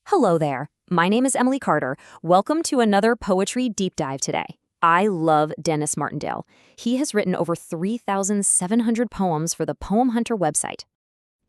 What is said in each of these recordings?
Hello there. My name is Emily Carter. Welcome to another poetry deep dive today. I love Denis Martindale. He has written over 3,700 poems for the Poemhunter website.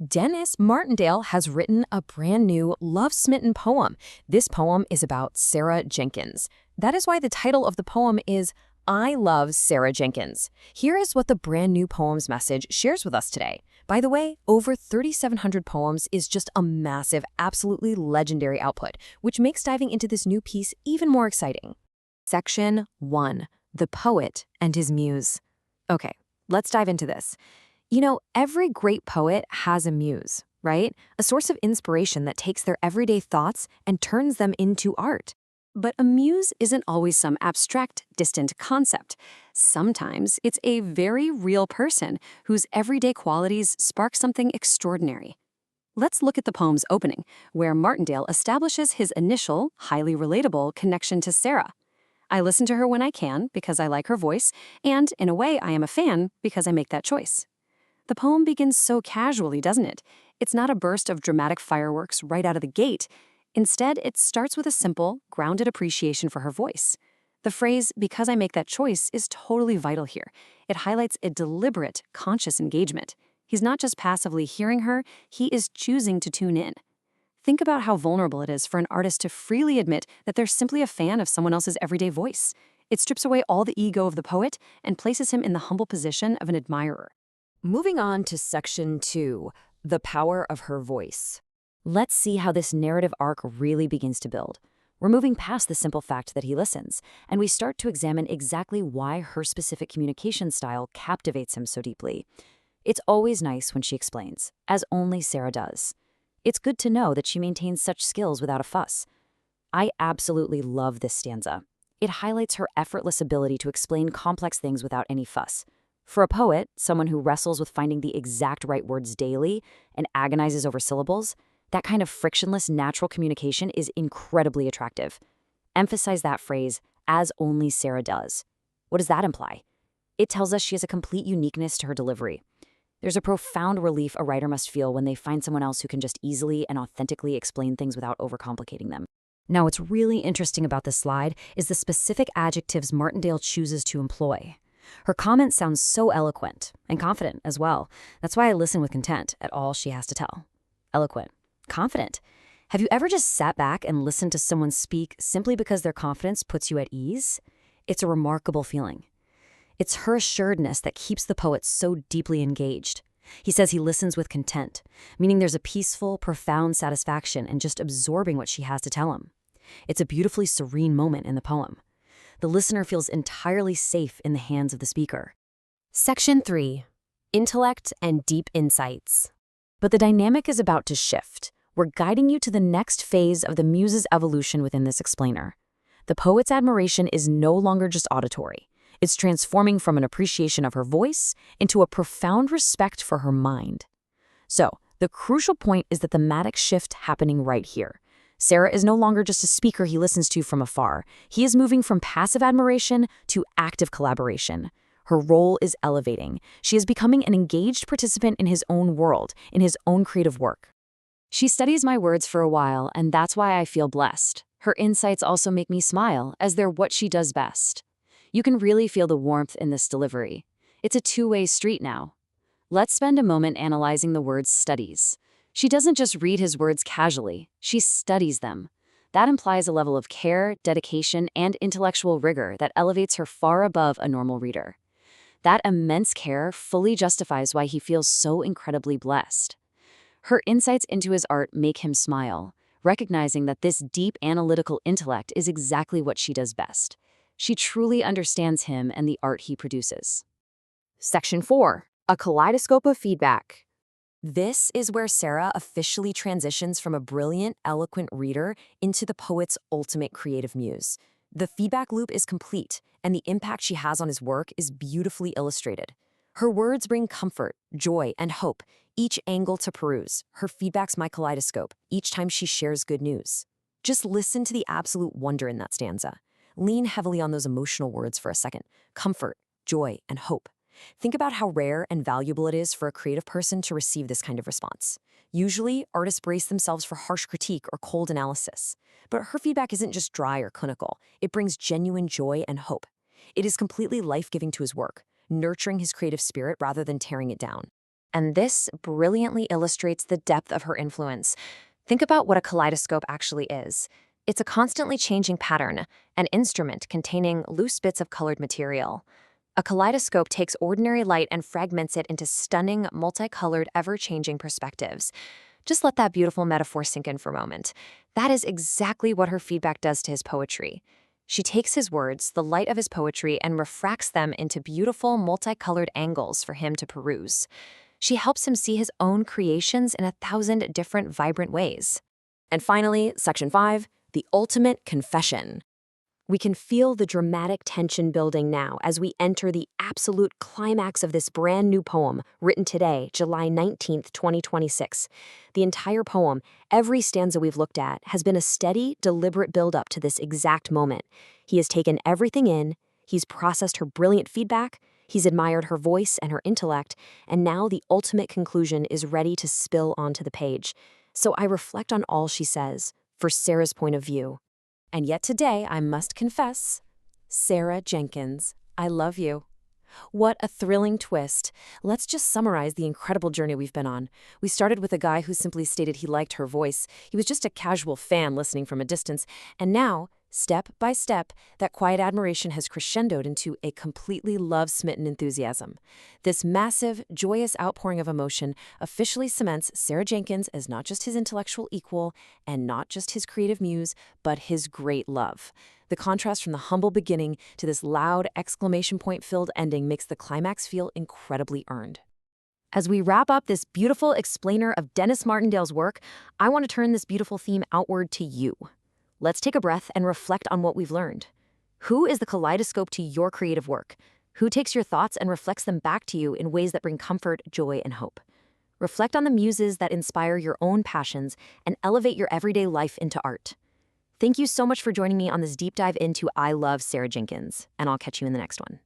Denis Martindale has written a brand new love-smitten poem. This poem is about Sarah Jenkins. That is why the title of the poem is I Love Sarah Jenkins. Here is what the brand new poem's message shares with us today. By the way, over 3,700 poems is just a massive, absolutely legendary output, which makes diving into this new piece even more exciting. Section 1. The Poet and His Muse. Okay, let's dive into this. You know, every great poet has a muse, right? A source of inspiration that takes their everyday thoughts and turns them into art. But a muse isn't always some abstract, distant concept. Sometimes it's a very real person whose everyday qualities spark something extraordinary. Let's look at the poem's opening, where Martindale establishes his initial, highly relatable connection to Sarah. I listen to her when I can because I like her voice, and in a way I am a fan because I make that choice. The poem begins so casually, doesn't it? It's not a burst of dramatic fireworks right out of the gate. Instead, it starts with a simple, grounded appreciation for her voice. The phrase, because I make that choice, is totally vital here. It highlights a deliberate, conscious engagement. He's not just passively hearing her, he is choosing to tune in. Think about how vulnerable it is for an artist to freely admit that they're simply a fan of someone else's everyday voice. It strips away all the ego of the poet and places him in the humble position of an admirer. Moving on to Section 2, The Power of Her Voice. Let's see how this narrative arc really begins to build. We're moving past the simple fact that he listens, and we start to examine exactly why her specific communication style captivates him so deeply. It's always nice when she explains, as only Sarah does. It's good to know that she maintains such skills without a fuss. I absolutely love this stanza. It highlights her effortless ability to explain complex things without any fuss. For a poet, someone who wrestles with finding the exact right words daily and agonizes over syllables, that kind of frictionless, natural communication is incredibly attractive. Emphasize that phrase, as only Sarah does. What does that imply? It tells us she has a complete uniqueness to her delivery. There's a profound relief a writer must feel when they find someone else who can just easily and authentically explain things without overcomplicating them. Now, what's really interesting about this slide is the specific adjectives Martindale chooses to employ. Her comment sounds so eloquent and confident as well. That's why I listen with content at all she has to tell. Eloquent. Confident. Have you ever just sat back and listened to someone speak simply because their confidence puts you at ease? It's a remarkable feeling. It's her assuredness that keeps the poet so deeply engaged. He says he listens with content, meaning there's a peaceful, profound satisfaction in just absorbing what she has to tell him. It's a beautifully serene moment in the poem. The listener feels entirely safe in the hands of the speaker. Section 3. Intellect and Deep Insights. But the dynamic is about to shift. We're guiding you to the next phase of the muse's evolution within this explainer. The poet's admiration is no longer just auditory. It's transforming from an appreciation of her voice into a profound respect for her mind. So, the crucial point is the thematic shift happening right here. Sarah is no longer just a speaker he listens to from afar. He is moving from passive admiration to active collaboration. Her role is elevating. She is becoming an engaged participant in his own world, in his own creative work. She studies my words for a while, and that's why I feel blessed. Her insights also make me smile, as they're what she does best. You can really feel the warmth in this delivery. It's a two-way street now. Let's spend a moment analyzing the words studies. She doesn't just read his words casually, she studies them. That implies a level of care, dedication, and intellectual rigor that elevates her far above a normal reader. That immense care fully justifies why he feels so incredibly blessed. Her insights into his art make him smile, recognizing that this deep analytical intellect is exactly what she does best. She truly understands him and the art he produces. Section 4. A Kaleidoscope of Feedback. This is where Sarah officially transitions from a brilliant, eloquent reader into the poet's ultimate creative muse. The feedback loop is complete, and the impact she has on his work is beautifully illustrated. Her words bring comfort, joy, and hope, each angle to peruse. Her feedback's my kaleidoscope, each time she shares good news. Just listen to the absolute wonder in that stanza. Lean heavily on those emotional words for a second. Comfort, joy, and hope. Think about how rare and valuable it is for a creative person to receive this kind of response. Usually, artists brace themselves for harsh critique or cold analysis. But her feedback isn't just dry or clinical, it brings genuine joy and hope. It is completely life-giving to his work, nurturing his creative spirit rather than tearing it down. And this brilliantly illustrates the depth of her influence. Think about what a kaleidoscope actually is. It's a constantly changing pattern, an instrument containing loose bits of colored material. A kaleidoscope takes ordinary light and fragments it into stunning, multicolored, ever-changing perspectives. Just let that beautiful metaphor sink in for a moment. That is exactly what her feedback does to his poetry. She takes his words, the light of his poetry, and refracts them into beautiful, multicolored angles for him to peruse. She helps him see his own creations in 1,000 different vibrant ways. And finally, Section 5, the ultimate confession. We can feel the dramatic tension building now as we enter the absolute climax of this brand new poem, written today, July 19th, 2026. The entire poem, every stanza we've looked at, has been a steady, deliberate build-up to this exact moment. He has taken everything in, he's processed her brilliant feedback, he's admired her voice and her intellect, and now the ultimate conclusion is ready to spill onto the page. So I reflect on all she says, for Sarah's point of view. And yet today, I must confess, Sarah Jenkins, I love you. What a thrilling twist. Let's just summarize the incredible journey we've been on. We started with a guy who simply stated he liked her voice. He was just a casual fan listening from a distance. And now, step by step, that quiet admiration has crescendoed into a completely love-smitten enthusiasm. This massive, joyous outpouring of emotion officially cements Sarah Jenkins as not just his intellectual equal and not just his creative muse, but his great love. The contrast from the humble beginning to this loud, exclamation point-filled ending makes the climax feel incredibly earned. As we wrap up this beautiful explainer of Denis Martindale's work, I want to turn this beautiful theme outward to you. Let's take a breath and reflect on what we've learned. Who is the kaleidoscope to your creative work? Who takes your thoughts and reflects them back to you in ways that bring comfort, joy, and hope? Reflect on the muses that inspire your own passions and elevate your everyday life into art. Thank you so much for joining me on this deep dive into I Love Sarah Jenkins, and I'll catch you in the next one.